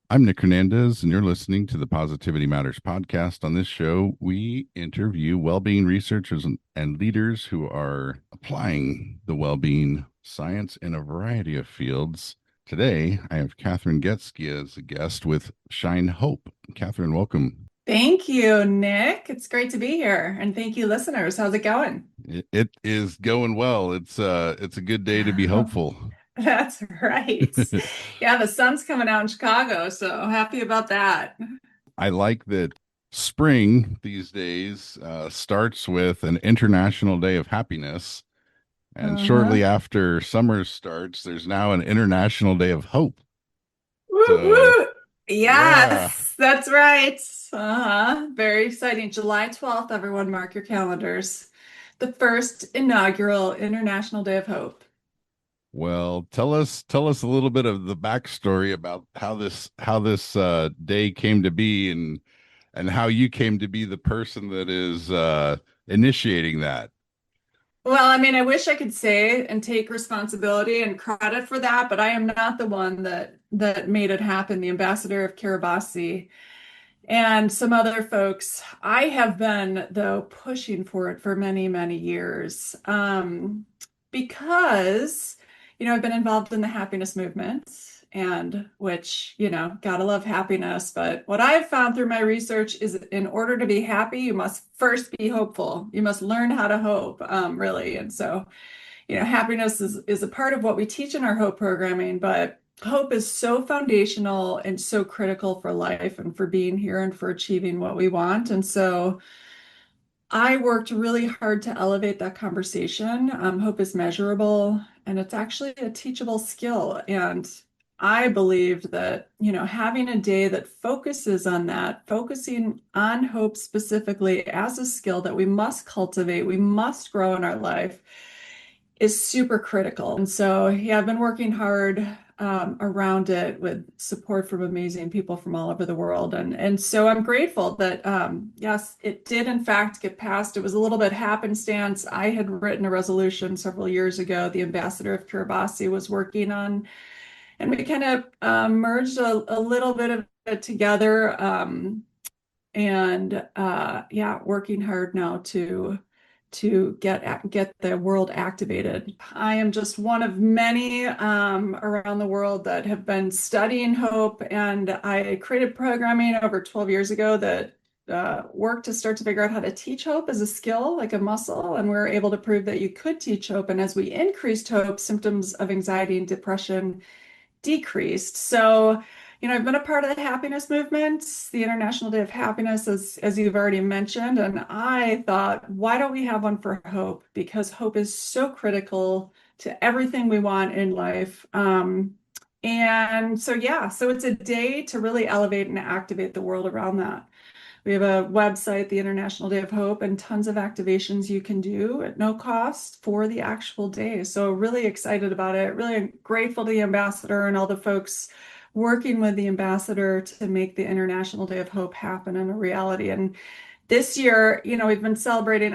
I'm Nick Hernandez, and you're listening to the Positivity Matters podcast. On this show, we interview well being researchers and leaders who are applying the well being science in a variety of fields. Today, I have Kathryn Goetzke as a guest with Shine Hope. Kathryn, welcome. Thank you, Nick. It's great to be here. And thank you, listeners. How's it going? It is going well. It's a good day to be hopeful. That's right. Yeah, the sun's coming out in Chicago, so happy about that. I like that spring these days starts with an International Day of Happiness. And Uh-huh. shortly after summer starts, there's now an International Day of Hope. Woo So, woo. yeah. Yes, that's right. Uh-huh. Very exciting. July 12th, everyone mark your calendars. The first inaugural International Day of Hope. Well, tell us a little bit of the backstory about how this day came to be and how you came to be the person that is initiating that. Well, I mean, I wish I could say and take responsibility and credit for that, but I am not the one that made it happen. The ambassador of Kiribati and some other folks. I have been, though, pushing for it for many, many years, because, I've been involved in the happiness movement, and which, gotta love happiness. But what I've found through my research is in order to be happy, you must first be hopeful. You must learn how to hope, really. And so, happiness is a part of what we teach in our hope programming, but hope is so foundational and so critical for life and for being here and for achieving what we want. And so I worked really hard to elevate that conversation. Hope is measurable and it's actually a teachable skill. And I believe that, having a day that focuses on that, focusing on hope specifically as a skill that we must cultivate, we must grow in our life is super critical. And so, yeah, I've been working hard around it with support from amazing people from all over the world. And so I'm grateful that, yes, it did in fact get passed. It was a little bit happenstance. I had written a resolution several years ago. The ambassador of Kiribati was working on, and we kind of merged a little bit of it together. Yeah, working hard now to get the world activated. I am just one of many around the world that have been studying hope, and I created programming over 12 years ago that worked to start to figure out how to teach hope as a skill, like a muscle, and we were able to prove that you could teach hope. And as we increased hope, symptoms of anxiety and depression decreased. So, I've been a part of the happiness movement, the International Day of Happiness, as you've already mentioned. And I thought, why don't we have one for hope? Because hope is so critical to everything we want in life. And so, yeah, so it's a day to really elevate and activate the world around that. We have a website, the International Day of Hope, and tons of activations you can do at no cost for the actual day. So, really excited about it. Really grateful to the ambassador and all the folks working with the ambassador to make the International Day of Hope happen in a reality. And this year, I've been celebrating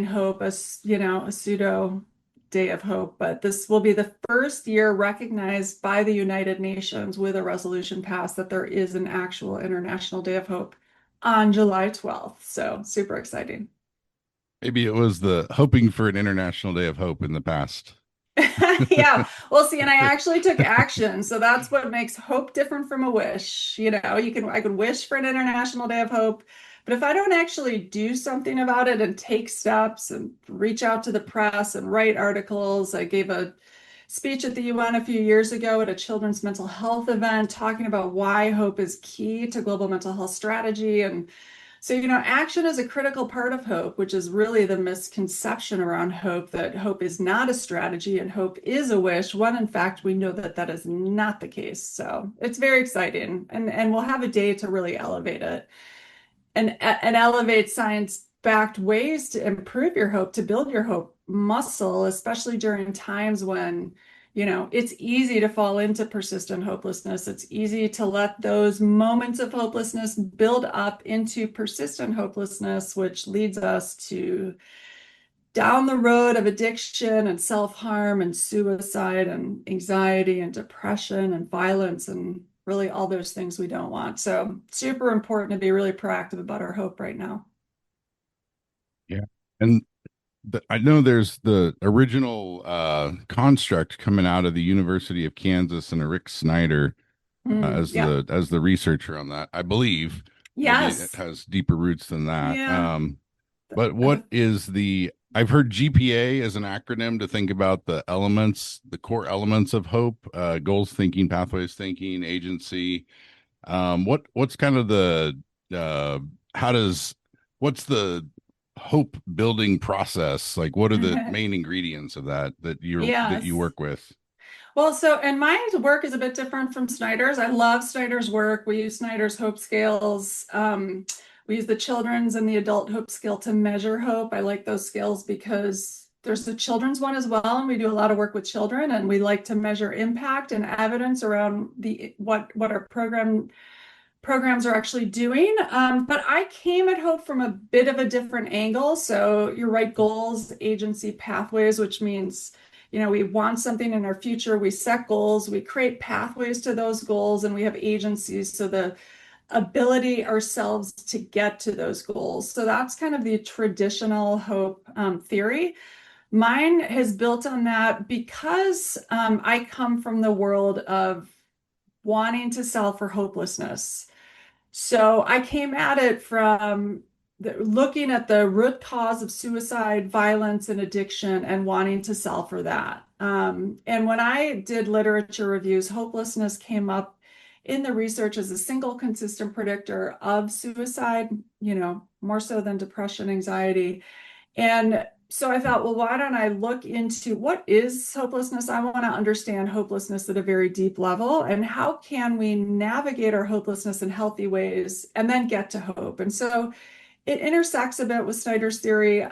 hope as, a pseudo day of hope, but this will be the first year recognized by the United Nations with a resolution passed that there is an actual International Day of Hope on July 12th. So super exciting. Maybe it was the hoping for an International Day of Hope in the past. Yeah. Well, see, and I actually took action. So that's what makes hope different from a wish. I could wish for an International Day of Hope, but if I don't actually do something about it and take steps and reach out to the press and write articles, I gave a speech at the UN a few years ago at a children's mental health event talking about why hope is key to global mental health strategy. And so, action is a critical part of hope, which is really the misconception around hope that hope is not a strategy and hope is a wish, when in fact we know that that is not the case. So it's very exciting. And we'll have a day to really elevate it and elevate science-backed ways to improve your hope, to build your hope muscle, especially during times when, it's easy to fall into persistent hopelessness. It's easy to let those moments of hopelessness build up into persistent hopelessness, which leads us to down the road of addiction and self-harm and suicide and anxiety and depression and violence. And really all those things we don't want. So super important to be really proactive about our hope right now. Yeah. And I know there's the original construct coming out of the University of Kansas and Rick Snyder Yeah. as the researcher on that. I believe maybe it Yes. has deeper roots than that. Yeah. But Uh, what is the I've heard GPA as an acronym to think about the elements, the core elements of hope, goals thinking, pathways thinking, agency. What's kind of the uh, how does what's the hope building process? Like, what are the main ingredients of that you yes. work with? Well, so, and my work is a bit different from Snyder's. I love Snyder's work. We use Snyder's hope scales. We use the children's and the adult hope scale to measure hope. I like those scales because there's the children's one as well, and we do a lot of work with children, and we like to measure impact and evidence around the what our programs are actually doing. But I came at Hope from a bit of a different angle. So you're right, goals, agency, pathways, which means, we want something in our future. We set goals, we create pathways to those goals, and we have agencies. So the ability ourselves to get to those goals. So that's kind of the traditional hope theory. Mine has built on that because I come from the world of wanting to solve for hopelessness. So I came at it from looking at the root cause of suicide, violence, and addiction and wanting to solve for that. And when I did literature reviews, hopelessness came up in the research as a single consistent predictor of suicide, more so than depression, anxiety. And so I thought, well, why don't I look into what is hopelessness? I want to understand hopelessness at a very deep level, and how can we navigate our hopelessness in healthy ways and then get to hope? And so it intersects a bit with Snyder's theory.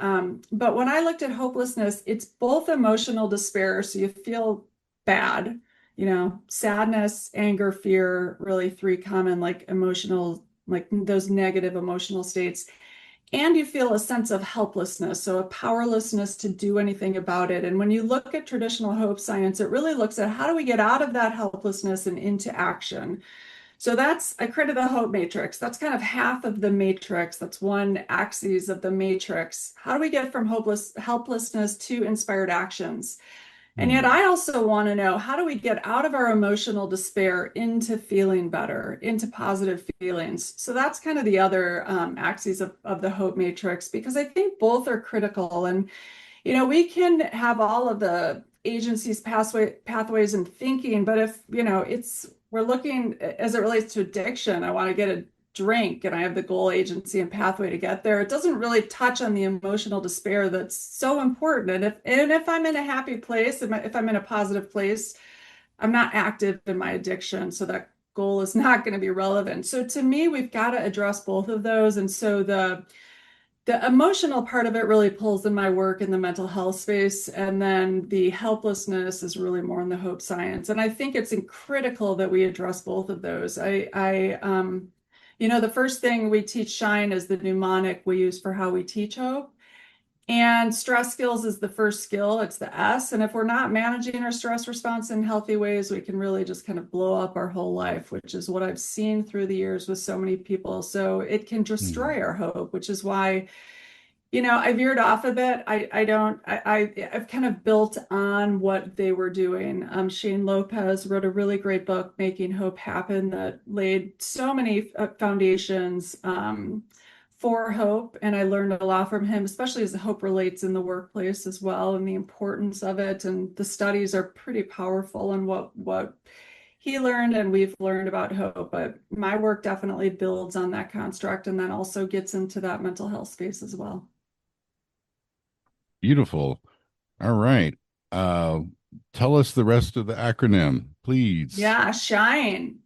But when I looked at hopelessness, it's both emotional despair, so you feel bad, sadness, anger, fear, really three common like emotional, like those negative emotional states, and you feel a sense of helplessness, so a powerlessness to do anything about it. And when you look at traditional hope science, it really looks at how do we get out of that helplessness and into action. So I created the hope matrix. That's kind of half of the matrix. That's one axis of the matrix. How do we get from helplessness to inspired actions? And yet, Hmm. I also want to know, how do we get out of our emotional despair into feeling better, into positive feelings? So that's kind of the other axis of the hope matrix, because I think both are critical. And we can have all of the agencies, pathways, and thinking, but if, we're looking as it relates to addiction, I want to get a drink and I have the goal, agency, and pathway to get there. It doesn't really touch on the emotional despair that's so important. And if I'm in a happy place, if I'm in a positive place, I'm not active in my addiction, so that goal is not going to be relevant. So to me, we've got to address both of those. And so the emotional part of it really pulls in my work in the mental health space, and then the helplessness is really more in the hope science. And I think it's critical that we address both of those. The first thing we teach S.H.I.N.E is the mnemonic we use for how we teach hope. And stress skills is the first skill. It's the S. And if we're not managing our stress response in healthy ways, we can really just kind of blow up our whole life, which is what I've seen through the years with so many people. So it can Hmm. destroy our hope, which is why I veered off a bit. I don't, I've kind of built on what they were doing. Shane Lopez wrote a really great book, Making Hope Happen, that laid so many foundations for hope. And I learned a lot from him, especially as hope relates in the workplace as well, and the importance of it. And the studies are pretty powerful in what he learned and we've learned about hope. But my work definitely builds on that construct and then also gets into that mental health space as well. Beautiful. All right. Uh, Tell us the rest of the acronym, please. Yeah, shine.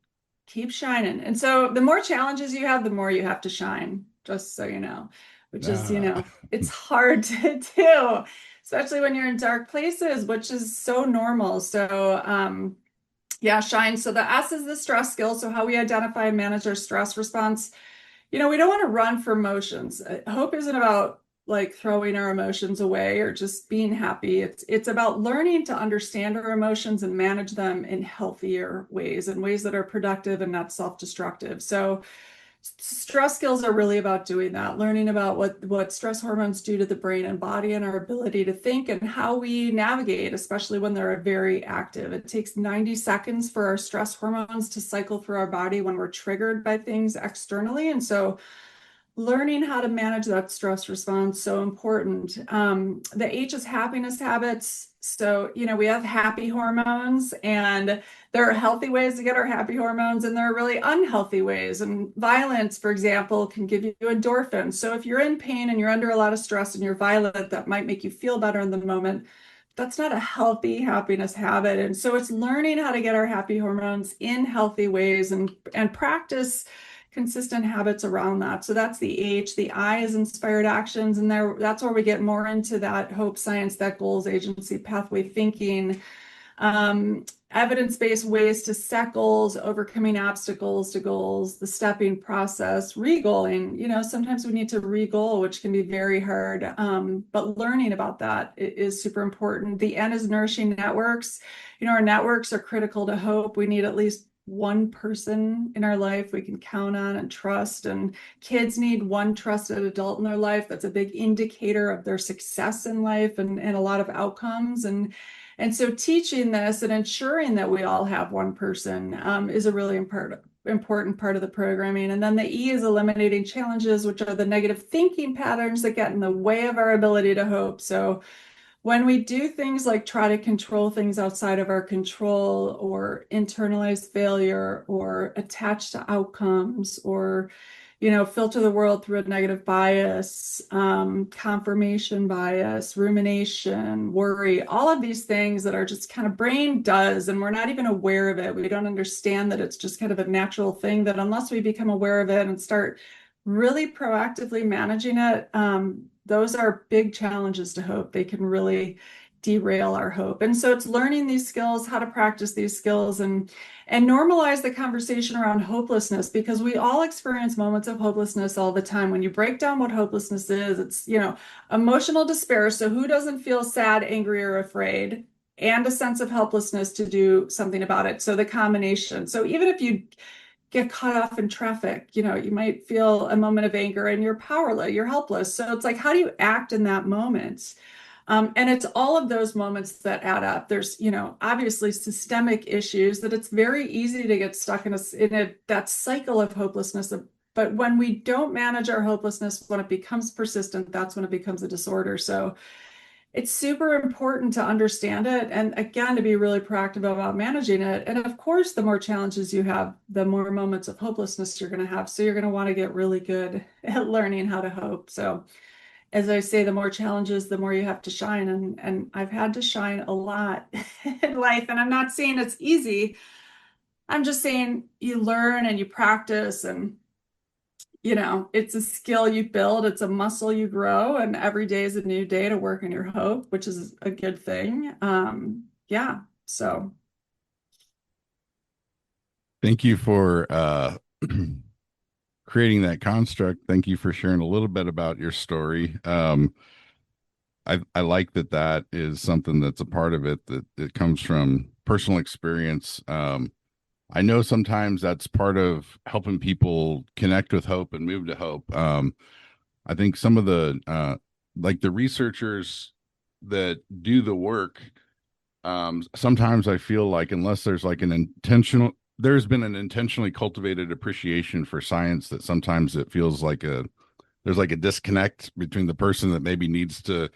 Keep shining. And so the more challenges you have, the more you have to shine, just so you know, which is, Ah, it's hard to do, especially when you're in dark places, which is so normal. So, yeah, shine. So the S is the stress skill. So how we identify and manage our stress response. We don't want to run for emotions. Hope isn't about like throwing our emotions away or just being happy. It's about learning to understand our emotions and manage them in healthier ways, in ways that are productive and not self-destructive. So stress skills are really about doing that, learning about what stress hormones do to the brain and body and our ability to think and how we navigate, especially when they're very active. It takes 90 seconds for our stress hormones to cycle through our body when we're triggered by things externally. And so learning how to manage that stress response so important. The H is happiness habits. So, we have happy hormones, and there are healthy ways to get our happy hormones, and there are really unhealthy ways. And violence, for example, can give you endorphins. So if you're in pain and you're under a lot of stress and you're violent, that might make you feel better in the moment. That's not a healthy happiness habit. And so it's learning how to get our happy hormones in healthy ways and practice consistent habits around that. So that's the H. The I is inspired actions, and that's where we get more into that hope science, that goals, agency, pathway thinking, evidence-based ways to set goals, overcoming obstacles to goals, the stepping process, re-goaling. Sometimes we need to re-goal, which can be very hard, but learning about that is super important. The N is nourishing networks. Our networks are critical to hope. We need at least one person in our life we can count on and trust. And kids need one trusted adult in their life. That's a big indicator of their success in life and a lot of outcomes. And so teaching this and ensuring that we all have one person is a really important part of the programming. And then the E is eliminating challenges, which are the negative thinking patterns that get in the way of our ability to hope. So when we do things like try to control things outside of our control or internalize failure or attach to outcomes or filter the world through a negative bias, confirmation bias, rumination, worry, all of these things that are just kind of brain does, and we're not even aware of it. We don't understand that it's just kind of a natural thing that unless we become aware of it and start really proactively managing it, those are big challenges to hope. They can really derail our hope. And so it's learning these skills, how to practice these skills and normalize the conversation around hopelessness, because we all experience moments of hopelessness all the time. When you break down what hopelessness is, it's, emotional despair. So who doesn't feel sad, angry, or afraid? And a sense of helplessness to do something about it. So the combination. So even if you get caught off in traffic, you might feel a moment of anger and you're powerless, you're helpless. So it's like, how do you act in that moment? And it's all of those moments that add up. There's, obviously systemic issues that it's very easy to get stuck in that cycle of hopelessness. But when we don't manage our hopelessness, when it becomes persistent, that's when it becomes a disorder. So it's super important to understand it and again to be really proactive about managing it. And of course, the more challenges you have, the more moments of hopelessness you're going to have. So you're going to want to get really good at learning how to hope. So as I say, the more challenges, the more you have to shine. And I've had to shine a lot in life. And I'm not saying it's easy. I'm just saying you learn and you practice, and it's a skill you build, it's a muscle you grow, and every day is a new day to work on your hope, which is a good thing. Yeah. So Thank you for creating that construct. Thank you for sharing a little bit about your story. I like that is something that's a part of it, that it comes from personal experience. I know sometimes that's part of helping people connect with hope and move to hope. I think some of the like the researchers that do the work, sometimes I feel like unless there's been an intentionally cultivated appreciation for science, that sometimes it feels like there's like a disconnect between the person that maybe needs to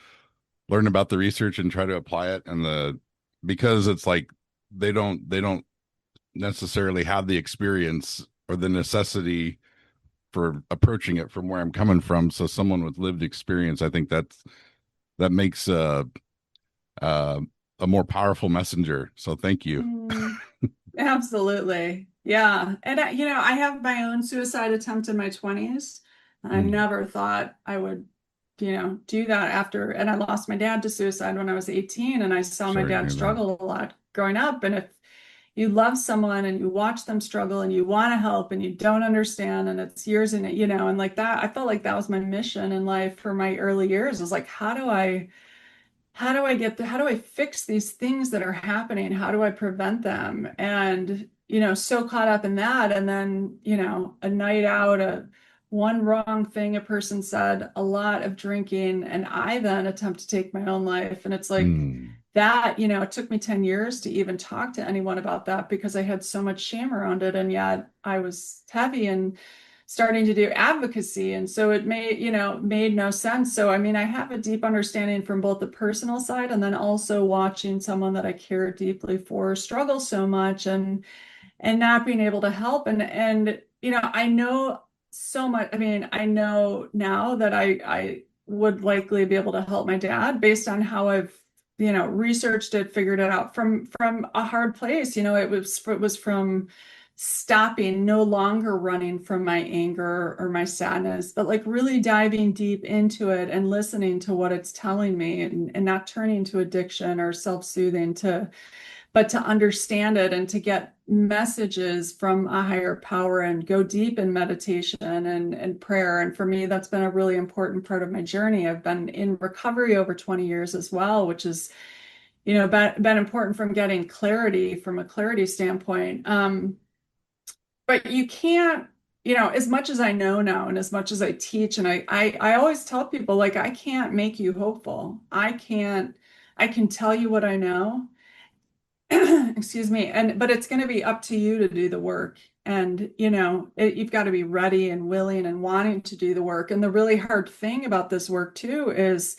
learn about the research and try to apply it, and because it's like they don't necessarily have the experience or the necessity for approaching it from where I'm coming from. So someone with lived experience, I think that makes uh, a more powerful messenger. So thank you. mm, absolutely. Yeah. And I have my own suicide attempt in my 20s. I Mm, never thought I would, do that after, and I lost my dad to suicide when I was 18, and I saw my sorry to dad hear that. struggle a lot growing up. And if you love someone and you watch them struggle and you want to help and you don't understand and it's years in it, and like that, I felt like that was my mission in life for my early years, is like, how do I fix these things that are happening? How do I prevent them? And, so caught up in that. And then, a night out, one wrong thing a person said, a lot of drinking, and I then attempt to take my own life. And it's like Mm. that, it took me 10 years to even talk to anyone about that because I had so much shame around it. And yet I was heavy and starting to do advocacy. And so it made no sense. So, I mean, I have a deep understanding from both the personal side and then also watching someone that I care deeply for struggle so much and not being able to help. And, I know so much. I mean, I know now that I would likely be able to help my dad based on how I've, researched it, figured it out from a hard place. It was from stopping, no longer running from my anger or my sadness, but like really diving deep into it and listening to what it's telling me and not turning to addiction or self-soothing but to understand it and to get messages from a higher power and go deep in meditation and prayer. And for me, that's been a really important part of my journey. I've been in recovery over 20 years as well, which is, been important from getting clarity from a clarity standpoint. But you can't, as much as I know now and as much as I teach, and I always tell people, like, I can't make you hopeful. I can tell you what I know. Excuse me. But it's going to be up to you to do the work. And, you've got to be ready and willing and wanting to do the work. And the really hard thing about this work too is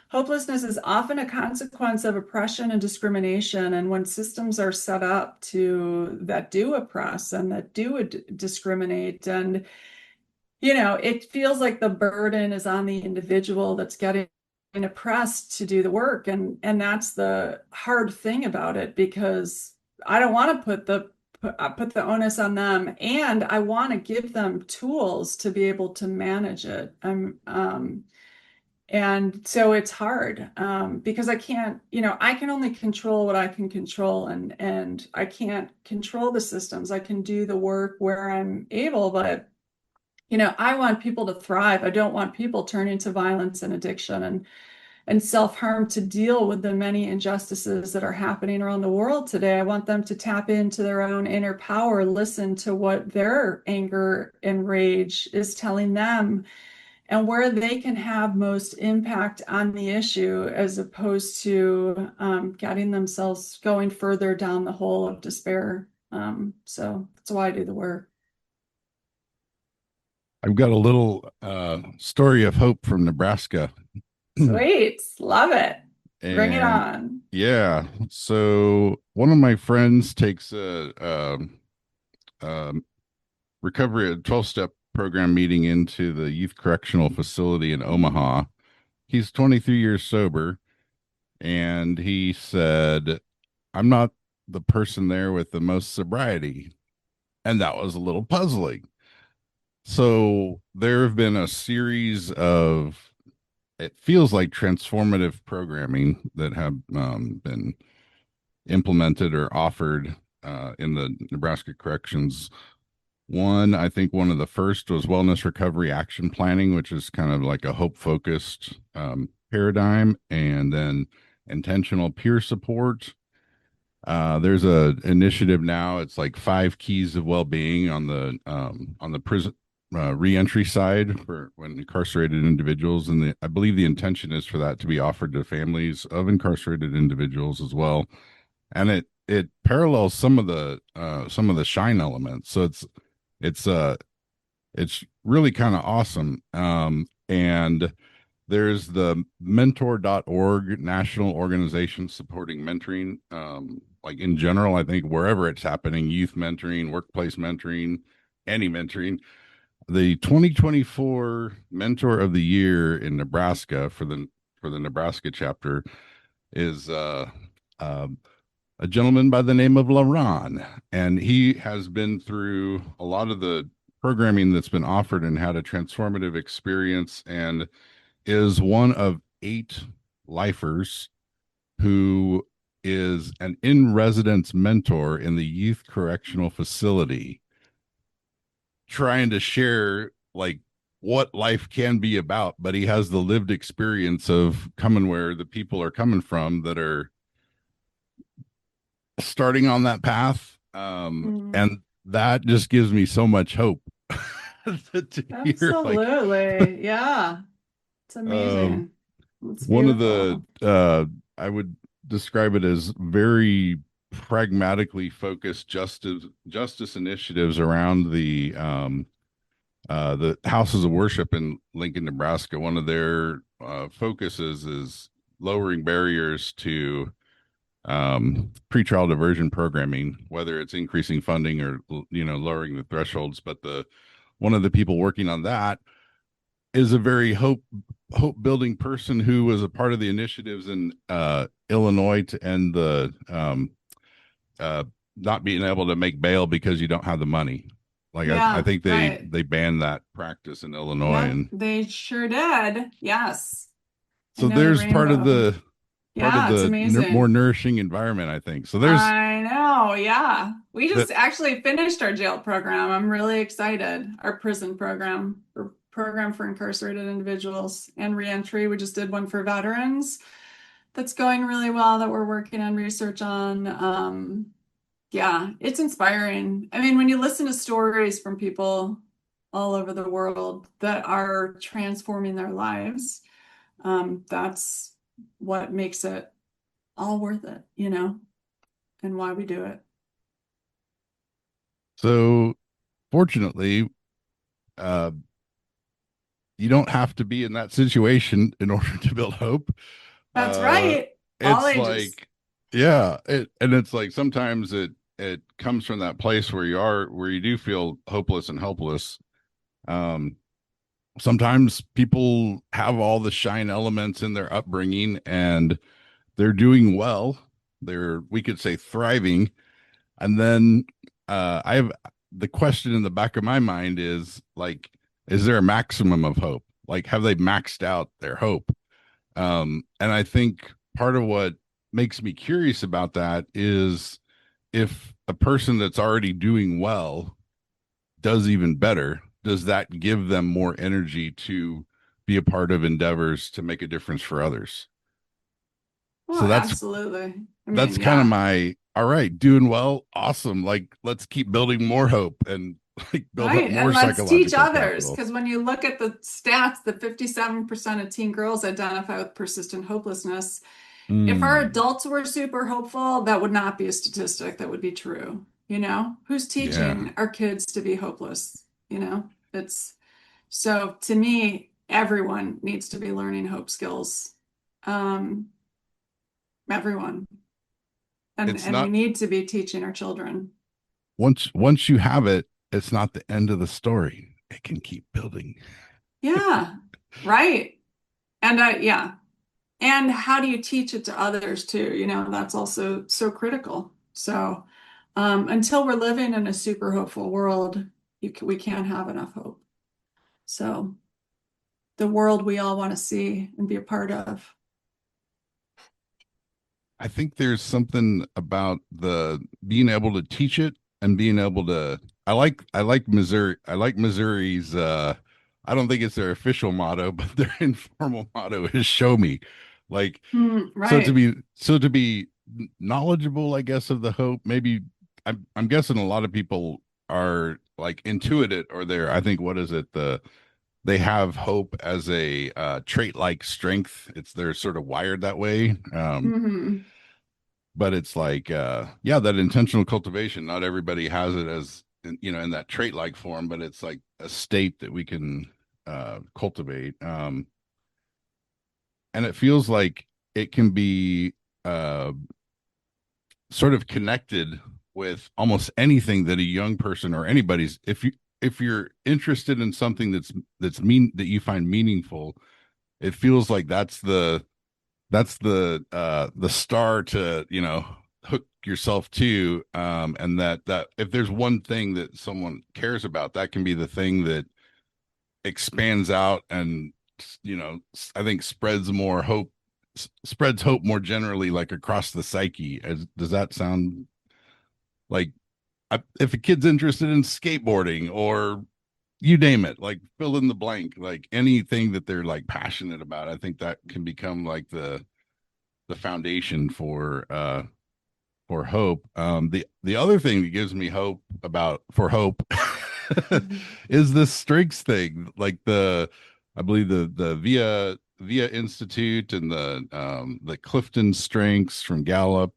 hopelessness is often a consequence of oppression and discrimination. And when systems are set up to that do oppress and that do discriminate, and it feels like the burden is on the individual that's getting oppressed to do the work. And that's the hard thing about it, because I don't want to put the onus on them, and I want to give them tools to be able to manage it. And so it's hard, because I can't, I can only control what I can control, and I can't control the systems. I can do the work where I'm able, but I want people to thrive. I don't want people turning to violence and addiction and self-harm to deal with the many injustices that are happening around the world today. I want them to tap into their own inner power, listen to what their anger and rage is telling them, and where they can have most impact on the issue, as opposed to getting themselves going further down the hole of despair. So that's why I do the work. I've got a little story of hope from Nebraska. Sweet. Love it. Bring it And on. yeah, so one of my friends takes a recovery, a 12-step program meeting into the youth correctional facility in Omaha. He's 23 years sober, and he said, I'm not the person there with the most sobriety. And that was a little puzzling. So there have been a series of, it feels like, transformative programming that have been implemented or offered in the Nebraska corrections. One, I think one of the first was wellness recovery action planning, which is kind of like a hope focused paradigm, and then intentional peer support. There's a initiative now. It's like 5 keys of well-being on the prison reentry side for when incarcerated individuals, and I believe the intention is for that to be offered to families of incarcerated individuals as well. And it parallels some of the S.H.I.N.E elements. So it's uh it's really kind of awesome. And there's the mentor.org national organization supporting mentoring. Like in general, I think wherever it's happening, youth mentoring, workplace mentoring, any mentoring. The 2024 Mentor of the Year in Nebraska for the Nebraska chapter is uh, a gentleman by the name of LaRon, and he has been through a lot of the programming that's been offered and had a transformative experience, and is one of 8 lifers who is an in-residence mentor in the youth correctional facility, trying to share like what life can be about, but he has the lived experience of coming where the people are coming from that are starting on that path. Mm. And that just gives me so much hope to hear like Absolutely. Yeah. It's um amazing. It's one of the beautiful. I would describe it as very pragmatically focused justice initiatives around the houses of worship in Lincoln, Nebraska. One of their focuses is lowering barriers to pretrial diversion programming, whether it's increasing funding or lowering the thresholds. But the one of the people working on that is a very hope building person who was a part of the initiatives in Illinois to end the uh, not being able to make bail because you don't have the money. Like I Yeah, think right. they banned that practice in Illinois, Yep, and they sure did. Yes. I so know the there's rainbow. part of Yeah, it's the more amazing. nourishing environment. I think so. There's I know. Yeah. We that. just actually finished our jail program. I'm really excited. Our prison program, or program for incarcerated individuals and reentry. We just did one for veterans. That's going really well that we're working on research on. Yeah, it's inspiring. I mean, when you listen to stories from people all over the world that are transforming their lives, that's what makes it all worth it, and why we do it. So fortunately, uh, you don't have to be in that situation in order to build hope. That's Uh, right. All it's ages. like, yeah, and it's like sometimes it comes from that place where you do feel hopeless and helpless. Um, Sometimes people have all the shine elements in their upbringing and they're doing well. We could say thriving. And then I have the question in the back of my mind is like, is there a maximum of hope? Like, have they maxed out their hope? And I think part of what makes me curious about that is if a person that's already doing well does even better, does that give them more energy to be a part of endeavors to make a difference for others? Oh, So absolutely. I that's mean, kind of yeah. my all right, doing well, awesome. Like let's keep building more hope and like build up Right. And more let's teach psychological others. capital. Because when you look at the stats, that 57% of teen girls identify with persistent hopelessness. If our Mm, adults were super hopeful, that would not be a statistic that would be true. Who's yeah. teaching our kids to be hopeless? It's so to me, everyone needs to be learning hope skills. Um, everyone. It's And we not need to be teaching our children. once you have it, it's not the end of the story. It can keep building. Yeah, right. And yeah. And how do you teach it to others too? That's also so critical. So until we're living in a super hopeful world, we can't have enough hope. So the world we all want to see and be a part of. I think there's something about the being able to teach it and being able to I like Missouri. I like Missouri's I don't think it's their official motto, but their informal motto is show me. Like Right. so to be knowledgeable, I guess, of the hope, maybe I'm guessing a lot of people are like intuitive or they're I think what is it they have hope as a trait like strength. They're sort of wired that way. Hmm. But it's like yeah, that intentional cultivation, not everybody has it as in that trait like form, but it's like a state that we can cultivate, and it feels like it can be uh sort of connected with almost anything that a young person or anybody's if you're interested in something that you find meaningful, it feels like that's the star to hook yourself to, and that if there's one thing that someone cares about, that can be the thing that expands out and I think spreads more hope spreads hope more generally, like across the psyche. Does that sound like if a kid's interested in skateboarding or you name it, like fill in the blank, like anything that they're like passionate about, I think that can become like the foundation for hope. The other thing that gives me hope about for hope is this strengths thing, like I believe the Via Institute and the Clifton Strengths from Gallup.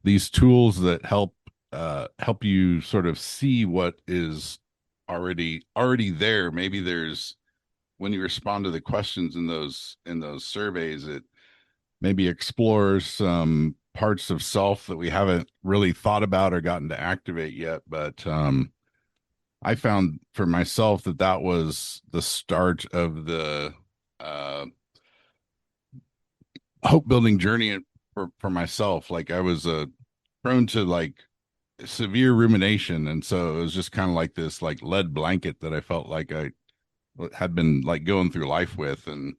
These tools that help you sort of see what is already there. Maybe there's when you respond to the questions in those surveys, it maybe explores some parts of self that we haven't really thought about or gotten to activate yet. But I found for myself that that was the start of the uh, hope building journey for myself. Like I was prone to like severe rumination, and so it was just kind of like this like lead blanket that I felt like I had been like going through life with, and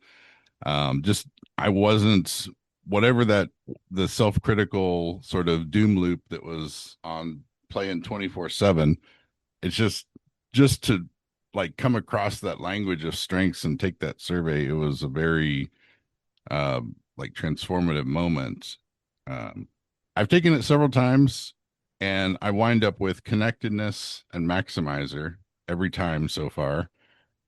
just I wasn't whatever that the self-critical sort of doom loop that was on playing 24/7. It's just to like come across that language of strengths and take that survey. It was a very like transformative moment. um I've taken it several times, and I wind up with connectedness and maximizer every time so far. um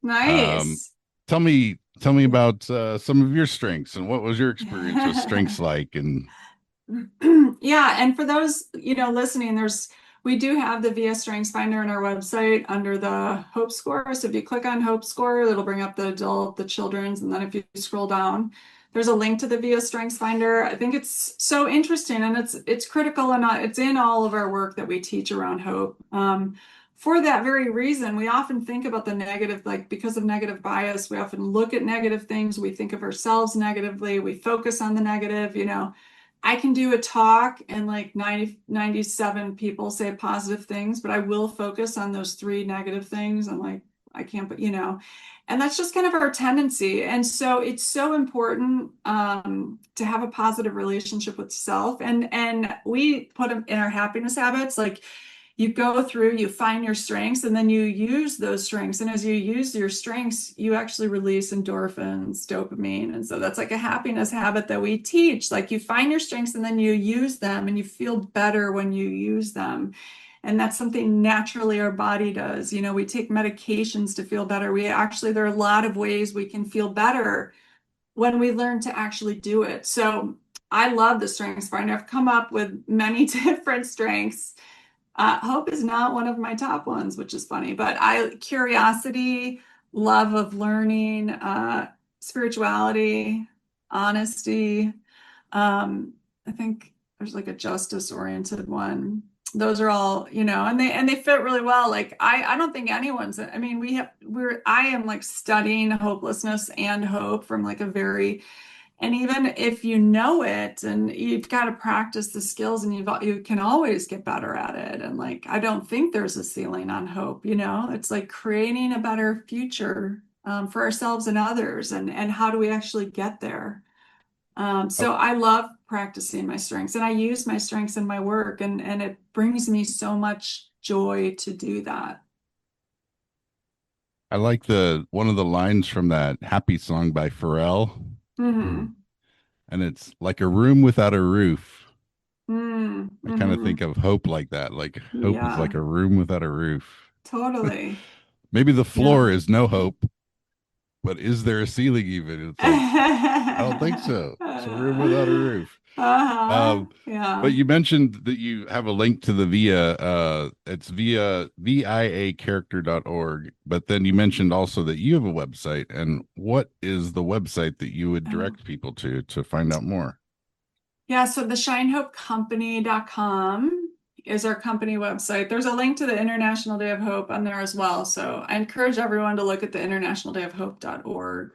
Nice. tell me about some of your strengths and what was your experience with strengths like. And Yeah, and for those, listening, we do have the VS Strengths Finder on our website under the Hope Score. So if you click on Hope Score, it'll bring up the adult, the children's, and then if you scroll down, there's a link to the VS Strengths Finder. I think it's so interesting, and it's critical, and it's in all of our work that we teach around hope. For that very reason, we often think about the negative, like because of negative bias, we often look at negative things. We think of ourselves negatively. We focus on the negative. I can do a talk and like 97 people say positive things, but I will focus on those three negative things. I'm like, I can't, but and that's just kind of our tendency. And so it's so important to have a positive relationship with self. And we put them in our happiness habits. Like you go through, you find your strengths, and then you use those strengths. And as you use your strengths, you actually release endorphins, dopamine. And so that's like a happiness habit that we teach. Like you find your strengths and then you use them, and you feel better when you use them. And that's something naturally our body does. We take medications to feel better. There are a lot of ways we can feel better when we learn to actually do it. So I love the Strengths Finder. I've come up with many different strengths. Hope is not one of my top ones, which is funny, but curiosity, love of learning, spirituality, honesty. I think there's like a justice oriented one. Those are all, and they fit really well. Like I don't think anyone's, I mean, I am like studying hopelessness and hope from like a very and even if you know it and you've got to practice the skills and you can always get better at it. And like, I don't think there's a ceiling on hope. It's like creating a better future for ourselves and others. And how do we actually get there? So I love practicing my strengths, and I use my strengths in my work, and it brings me so much joy to do that. I like the one of the lines from that happy song by Pharrell, Hmm. and it's like a room without a roof. I kind of think Hmm. of hope like that. Like hope is like Yeah, a room without a roof. totally. Maybe the Yeah. floor is no hope, but is there a ceiling even? It's like, I don't think so. It's a room without a roof. Uh-huh. Um, but Yeah. you mentioned that you have a link to the it's via viacharacter.org. But then you mentioned also that you have a website. And what is the website that you would Oh. direct people to find out more? Yeah, so the shinehopecompany.com is our company website. There's a link to the International Day of Hope on there as well. So I encourage everyone to look at the internationaldayofhope.org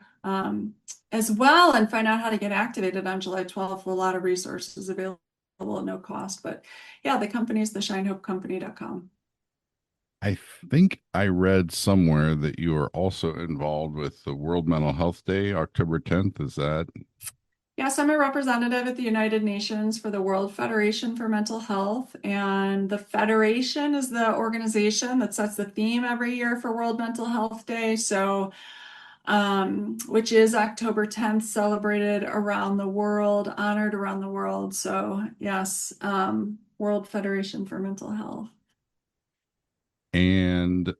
as well and find out how to get activated on July 12th. A lot of resources available at no cost. But yeah, the company is the shinehopecompany.com. I think I read somewhere that you are also involved with the World Mental Health Day, October 10th. Is that? Yes, I'm a representative at the United Nations for the World Federation for Mental Health. And the Federation is the organization that sets the theme every year for World Mental Health Day. So, which is October 10th, celebrated around the world, honored around the world. So, yes, World Federation for Mental Health. And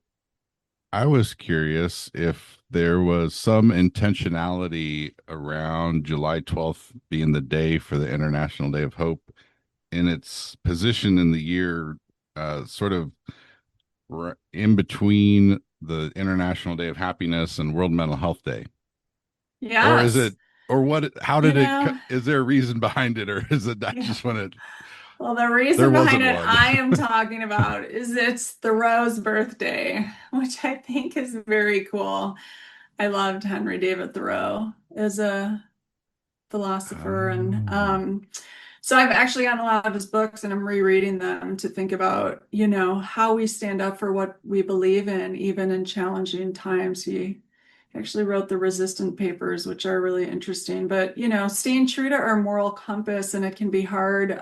I was curious if there was some intentionality around July 12th being the day for the International Day of Hope in its position in the year, sort of in between the International Day of Happiness and World Mental Health Day. Or is Yes, it, or what, how you did it, know, is there a reason behind it, or is it not yeah. just when it, Well, the there reason behind wasn't it one? I am talking about is it's Thoreau's birthday, which I think is very cool. I loved Henry David Thoreau as a philosopher, and Oh. so I've actually gotten a lot of his books and I'm rereading them to think about, how we stand up for what we believe in, even in challenging times. He actually wrote the Resistant Papers, which are really interesting. But, staying true to our moral compass, and it can be hard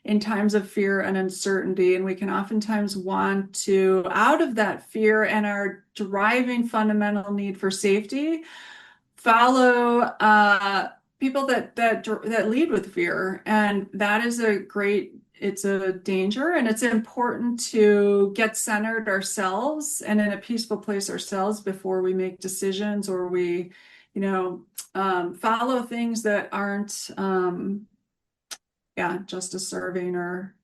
in times of fear and uncertainty. And we can oftentimes want to, out of that fear and our driving fundamental need for safety, follow people that lead with fear, and that is it's a danger, and it's important to get centered ourselves and in a peaceful place ourselves before we make decisions, or we follow things that aren't yeah, justice serving or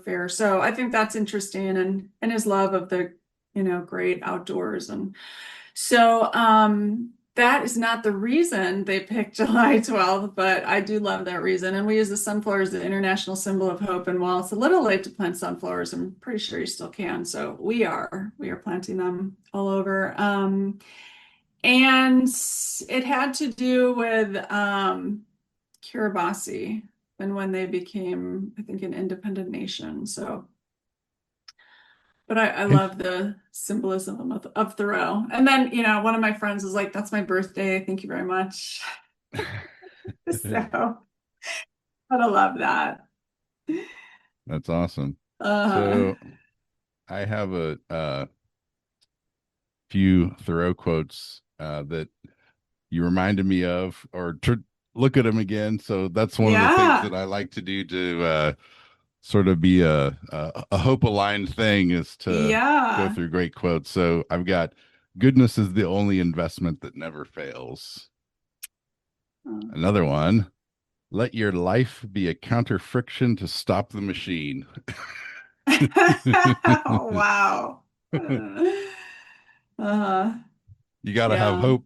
fair. So I think that's interesting, and his love of the great outdoors. And so that is not the reason they picked July 12th, but I do love that reason. And we use the sunflower as the international symbol of hope. And while it's a little late to plant sunflowers, I'm pretty sure you still can. So we are planting them all over. And it had to do with Kiribati and when they became, I think, an independent nation. So but I And love the symbolism of Thoreau. And then, one of my friends was like, "That's my birthday. Thank you very much." So, but I love that. that's awesome. Uh, So I have a few Thoreau quotes that you reminded me of, or look at them again. So that's one of the things that yeah, I like to do to sort of be a hope aligned thing, is to go yeah. through great quotes. So I've got, goodness is the only investment that never fails. Uh, Another one, let your life be a counter friction to stop the machine. wow. Uh, You got to have yeah, hope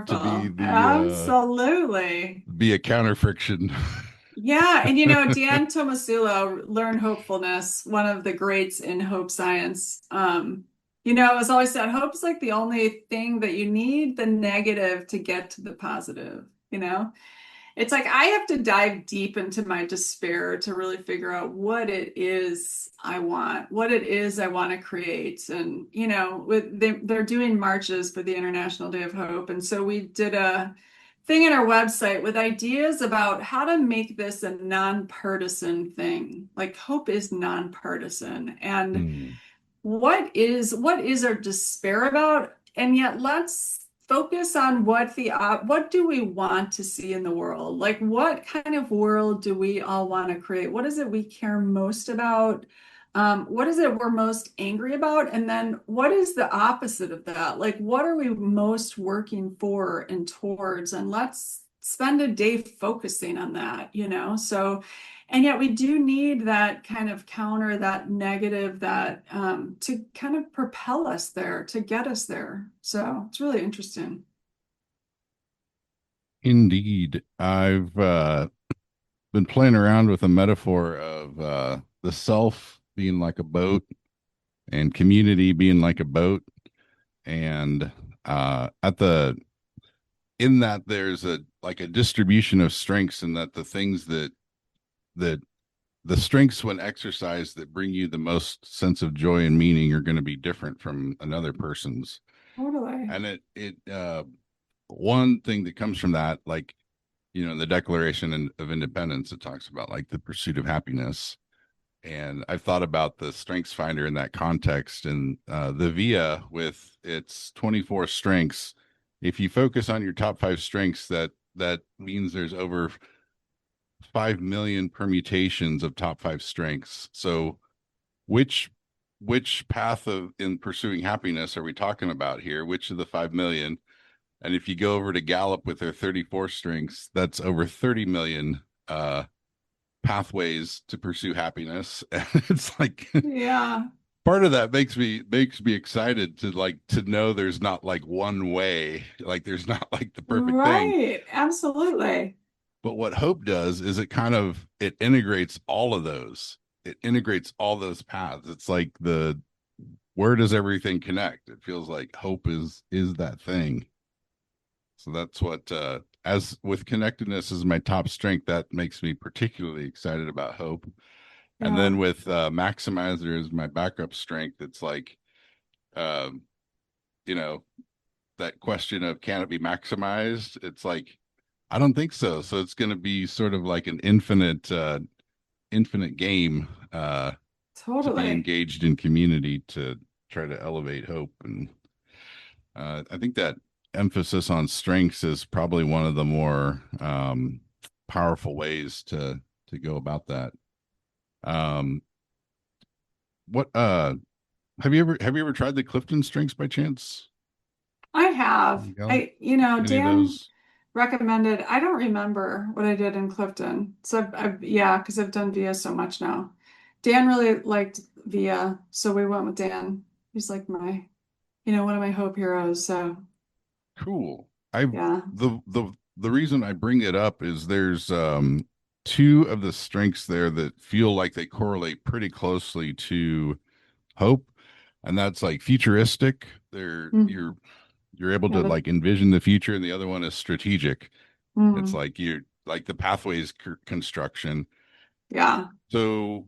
to be powerful. the Absolutely. be a counter friction. Yeah, and Dan Tomasulo, Learn Hopefulness, one of the greats in hope science. It was always said hope's like the only thing that you need the negative to get to the positive, you know? It's like I have to dive deep into my despair to really figure out what it is I want, what it is I want to create. And, they're doing marches for the International Day of Hope. And so we did a thing in our website with ideas about how to make this a nonpartisan thing. Like hope is nonpartisan. And Hmm. what is our despair about? And yet let's focus on what do we want to see in the world? Like what kind of world do we all want to create? What is it we care most about? What is it we're most angry about? And then what is the opposite of that? Like what are we most working for and towards? And let's spend a day focusing on that, So and yet we do need that kind of counter, that negative, that to kind of propel us there, to get us there. So it's really interesting. Indeed. I've been playing around with a metaphor of the self being like a boat and community being like a boat. And at the in that there's a like a distribution of strengths, and that the things that the strengths when exercised that bring you the most sense of joy and meaning are going to be different from another person's. Totally. And it one thing that comes from that, like in the of Independence, it talks about like the pursuit of happiness. And I've thought about the Strengths Finder in that context, and the VIA with its 24 strengths. If you focus on your top five strengths, that means there's over 5 million permutations of top five strengths. So which which path of in pursuing happiness are we talking about here? Which of the 5 million? And if you go over to Gallup with their 34 strengths, that's over 30 million pathways to pursue happiness. And it's like Yeah, part of that makes me excited to like to know there's not like one way, like there's not like the perfect thing. right. Absolutely. But what hope does is it integrates all of those. It integrates all those paths. It's like the where does everything connect? It feels like hope is that thing. So that's what as with connectedness is my top strength, that makes me particularly excited about hope. And then Yeah. with maximizer as my backup strength, it's like um, you know, that question of can it be maximized? It's like I don't think so. So it's going to be sort of like an infinite game to be Totally. engaged in community to try to elevate hope. And I think that emphasis on strengths is probably one of the more powerful ways to go about that. Um, what have you ever tried the Clifton strengths by chance? I have. Gallup? Any of Dan those? recommended, I don't remember what I did in Clifton. So yeah, because I've done VIA so much now. Dan really liked VIA, so we went with Dan. He's like one of my hope heroes. So Cool. I've yeah. the reason I bring it up is there's two of the strengths there that feel like they correlate pretty closely to hope, and that's like futuristic. They're Mm, you're able yeah, to like envision the future, and the other one is strategic. It's mm, like you're like the pathways construction. yeah. So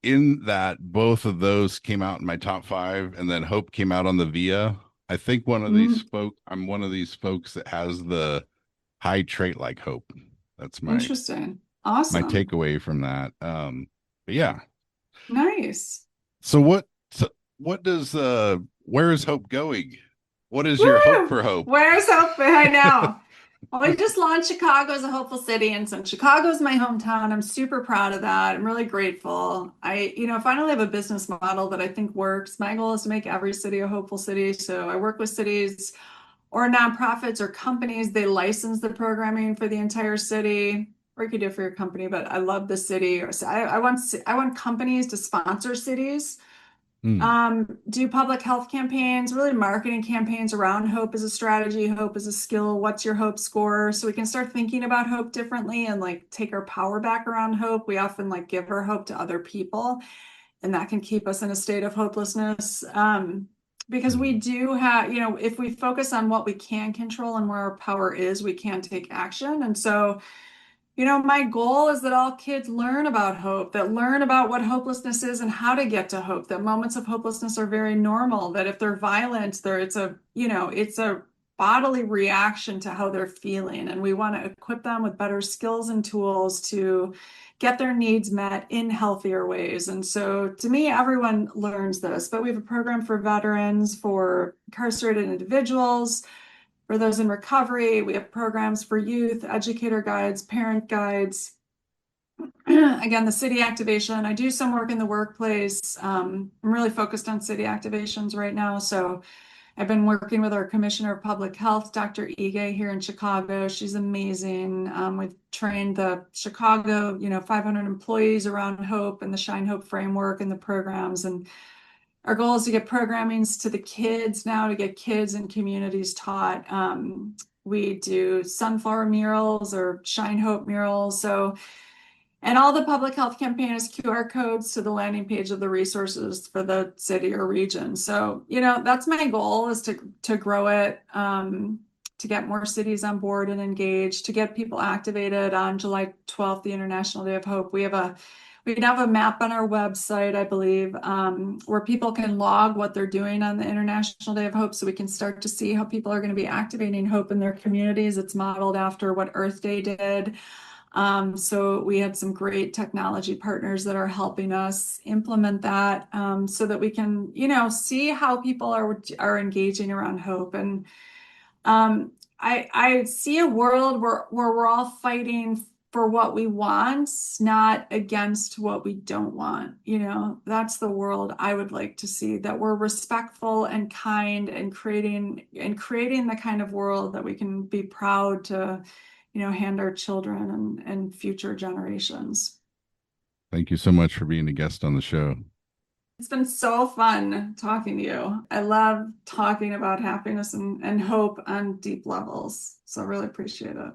in that both of those came out in my top five, and then hope came out on the VIA. I think Mm, I'm one of these folks that has the high trait like hope. That's interesting. my Awesome. takeaway from that. But yeah. Nice. So what does where is hope going? What is your hope Woo! for hope? Where's hope? I know. Well, we just launched Chicago as a hopeful city, and so Chicago is my hometown. I'm super proud of that. I'm really grateful. Finally have a business model that I think works. My goal is to make every city a hopeful city. So I work with cities or nonprofits or companies. They license the programming for the entire city, or you could do it for your company. But I love the city. Or so I want companies to sponsor cities, Hmm. do public health campaigns, really marketing campaigns around hope as a strategy, hope as a skill. What's your hope score? So we can start thinking about hope differently and like take our power back around hope. We often like give our hope to other people, and that can keep us in a state of hopelessness. Because we Hmm. do have, if we focus on what we can control and where our power is, we can take action. And so my goal is that all kids learn about hope, that learn about what hopelessness is and how to get to hope, that moments of hopelessness are very normal, that if they're violent, it's a bodily reaction to how they're feeling. And we want to equip them with better skills and tools to get their needs met in healthier ways. And so to me, everyone learns this, but we have a program for veterans, for incarcerated individuals, for those in recovery. We have programs for youth, educator guides, parent guides. Again, the city activation. I do some work in the workplace. I'm really focused on city activations right now. So I've been working with our Commissioner of Public Health, Dr. Ige, here in Chicago. She's amazing. We've trained the Chicago, 500 employees around hope and the Shine Hope framework and the programs. And our goal is to get programmings to the kids now, to get kids and communities taught. We do sunflower murals or Shine Hope murals. And all the public health campaign is QR codes to the landing page of the resources for the city or region. So, that's my goal is to grow it, to get more cities on board and engaged, to get people activated on July 12th, the International Day of Hope. We have a map on our website, I believe, where people can log what they're doing on the International Day of Hope so we can start to see how people are going to be activating hope in their communities. It's modeled after what Earth Day did. So we had some great technology partners that are helping us implement that so that we can, see how people are engaging around hope. And I see a world where we're all fighting for what we want, not against what we don't want. That's the world I would like to see, that we're respectful and kind and creating the kind of world that we can be proud to, hand our children and future generations. Thank you so much for being a guest on the show. It's been so fun talking to you. I love talking about happiness and hope on deep levels. So I really appreciate it.